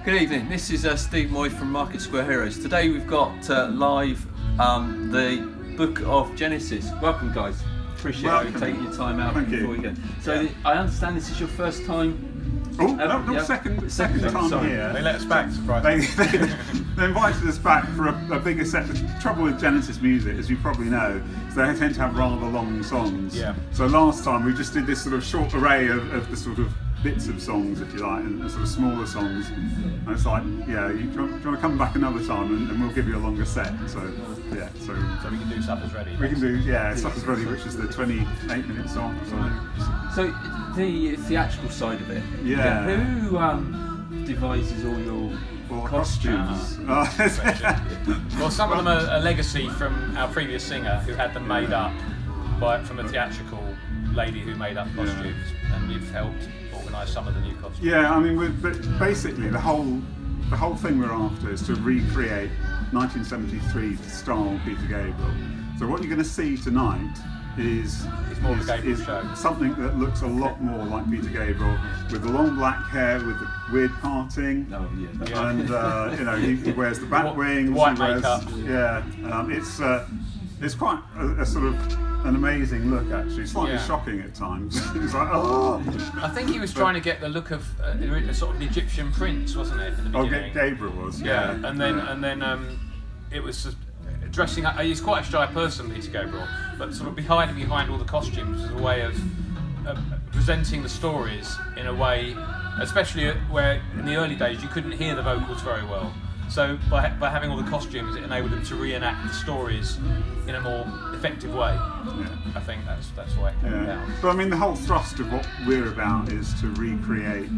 Good evening, this is Steve Moy from Market Square Heroes. Today we've got live the Book of Genesis. Welcome guys, appreciate you taking your time out before we go. So I understand this is your first time. Second time here. They let us back, surprisingly. They invited us back for a bigger set. The trouble with Genesis music, as you probably know, is they tend to have rather long songs. Yeah. So last time we just did this sort of short array of the sort of bits of songs, if you like, and the sort of smaller songs. And it's like, yeah, do you want to come back another time and we'll give you a longer set. So we can do Supper's Ready. We can do, Supper's Ready, which is the 28-minute song or something. So the theatrical side of it. Yeah. Who devises all your costumes? Well, some of them are a legacy from our previous singer who had them made up from a theatrical lady who made up costumes, and you've helped organise some of the new costumes. Yeah, I mean, but basically the whole thing we're after is to recreate 1973 style Peter Gabriel. So what you're going to see tonight is more of a Gabriel show. Something that looks a lot more like Peter Gabriel, with the long black hair, with the weird parting, and he wears the bat wings, white makeup. It's quite a sort of an amazing look, actually. Slightly shocking at times. It's like, oh. I think he was trying to get the look of a sort of an Egyptian prince, wasn't it, in the beginning? Gabriel was. Yeah, and then it was just dressing up. He's quite a shy person, Peter Gabriel, but sort of behind all the costumes is a way of presenting the stories in a way, especially where in the early days you couldn't hear the vocals very well. So by having all the costumes, it enabled them to reenact the stories in a more effective way. Yeah. I think that's why it came about. But I mean, the whole thrust of what we're about is to recreate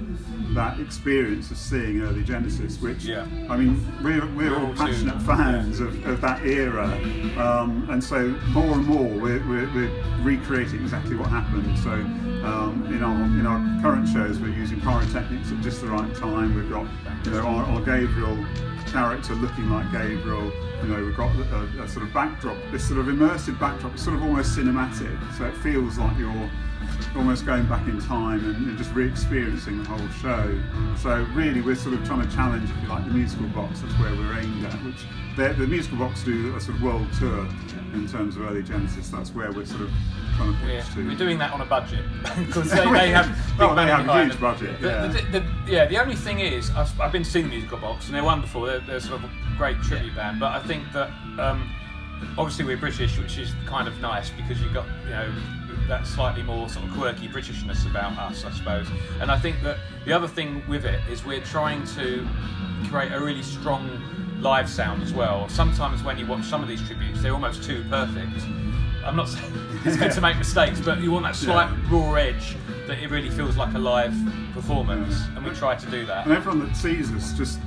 that experience of seeing early Genesis, which, I mean, we're all passionate fans of that era, and so more and more we're recreating exactly what happened. So in our current shows, we're using pyrotechnics at just the right time. We've got our Gabriel character looking like Gabriel. We've got a sort of backdrop, this sort of immersive backdrop. It's sort of almost cinematic, so it feels like you're almost going back in time and just re-experiencing the whole show. So really, we're sort of trying to challenge, if you like, the musical box. That's where we're aimed at. Which the musical box do a sort of world tour in terms of early Genesis. That's where we're sort of trying to push to. We're doing that on a budget because they have a huge budget. The only thing is, I've been seeing the musical box and they're wonderful. They're sort of a great tribute band, but I think that obviously we're British, which is kind of nice because you've got that slightly more sort of quirky Britishness about us, I suppose. And I think that the other thing with it is we're trying to create a really strong live sound as well. Sometimes when you watch some of these tributes, they're almost too perfect. I'm not saying it's good to make mistakes, but you want that slight raw edge that it really feels like a live performance, and we try to do that. And everyone that sees us just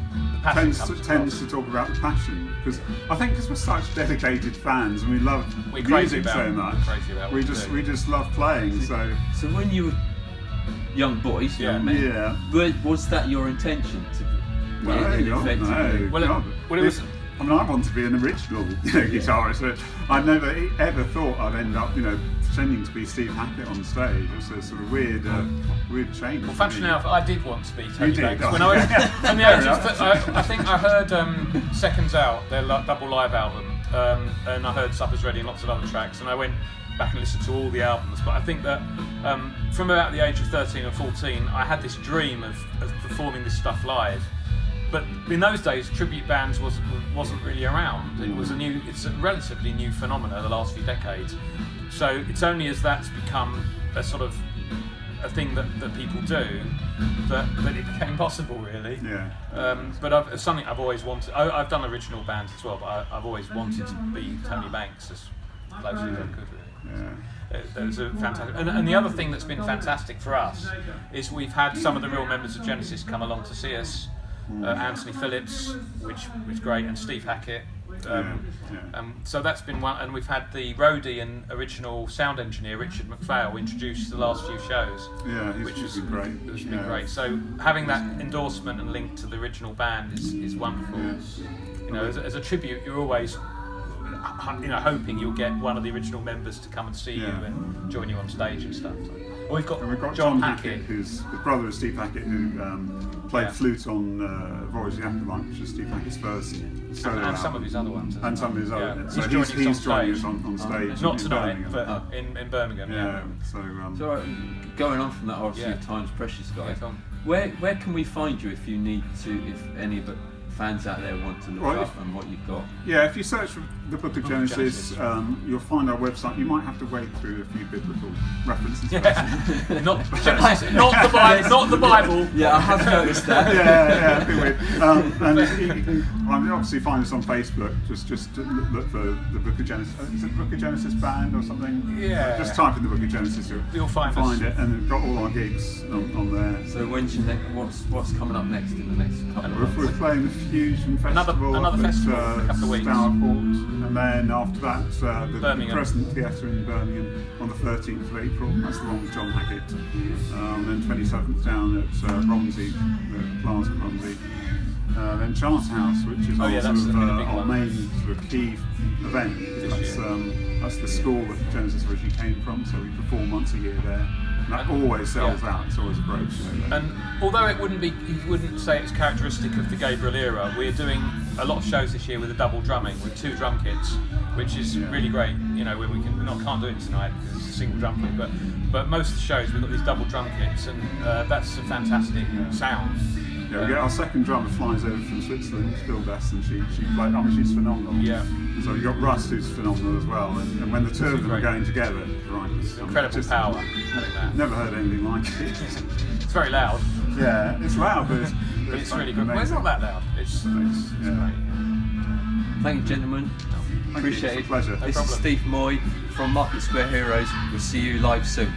tends to talk about the passion, because I think because we're such dedicated fans and we love music so much, we just love playing. So when you were young boys, was that your intention to? It was. I mean, I want to be an original guitarist. So I never ever thought I'd end up, pretending to be Steve Hackett on stage. It's a sort of weird change. Well, functionally enough, I did want to be Tony Banks. When I was from the age of, I think I heard Seconds Out, their double live album, and I heard Supper's Ready and lots of other tracks, and I went back and listened to all the albums. But I think that from about the age of 13 or 14, I had this dream of performing this stuff live. But in those days, tribute bands wasn't really around. It's a relatively new phenomenon the last few decades. So it's only as that's become a sort of a thing that people do that it became possible, really. Yeah. But it's something I've always wanted. I've done original bands as well, but I've always wanted to be Tony Banks as closely as I could, really. Yeah. That was a fantastic. And the other thing that's been fantastic for us is we've had some of the real members of Genesis come along to see us. Anthony Phillips, which was great, and Steve Hackett. So that's been one, and we've had the roadie and original sound engineer Richard McPhail introduced the last few shows. Which has been great. It's been great. So having that endorsement and link to the original band is wonderful. As a tribute, you're always hoping you'll get one of the original members to come and see you and join you on stage and stuff. So. Well, we've got John Hackett, who's the brother of Steve Hackett, who played flute on Voyage of the Afterlife, which is Steve Hackett's first solo and some of his other ones. And some of his other. Yeah. So he's joining us on stage. It's not tonight, Birmingham. but in Birmingham. Yeah. So going on from that, obviously your time's precious, guys. Where can we find you if any of the fans out there want to look up and what you've got? Yeah, if you search for the Book of Genesis, you'll find our website. You might have to wade through a few biblical references. Not Genesis, not the Bible, not the Bible. Yeah, I have noticed that. Yeah, a bit weird. And you can obviously find us on Facebook. Just look for the Book of Genesis. Is it the Book of Genesis band or something? Yeah. Just type in the Book of Genesis. You'll find it, and we've got all our gigs on there. So when's your what's coming up next in the next couple of months? We're playing the Fusion Festival. Another festival in a couple of weeks. Stourport. And then after that, the Birmingham. Theatre in Birmingham on the 13th of April. That's the one with John Hackett. Then 27th down at Romsey, the Plaza at Romsey. Then Charterhouse, which is our main sort of key event. That's the school that Genesis originally came from, so we perform once a year there. And that always sells out. It's always a great show. And although you wouldn't say it's characteristic of the Gabriel era, we're doing a lot of shows this year with a double drumming, with 2 drum kits, which is really great. You know, where we can't do it tonight because it's a single drum kit, but most of the shows we've got these double drum kits, and that's a fantastic sound. Yeah, we get our second drummer flies over from Switzerland, Phil Best, and she's phenomenal. Yeah. So we've got Russ, who's phenomenal as well, and when the two of them are going together, right, incredible power. Never heard anything like it. It's very loud. Yeah, it's loud, but it's really good. Well, it's not that loud. It's great. Thank you, gentlemen. Appreciate it. It's a pleasure. This is Steve Moy from Market Square Heroes. We'll see you live soon.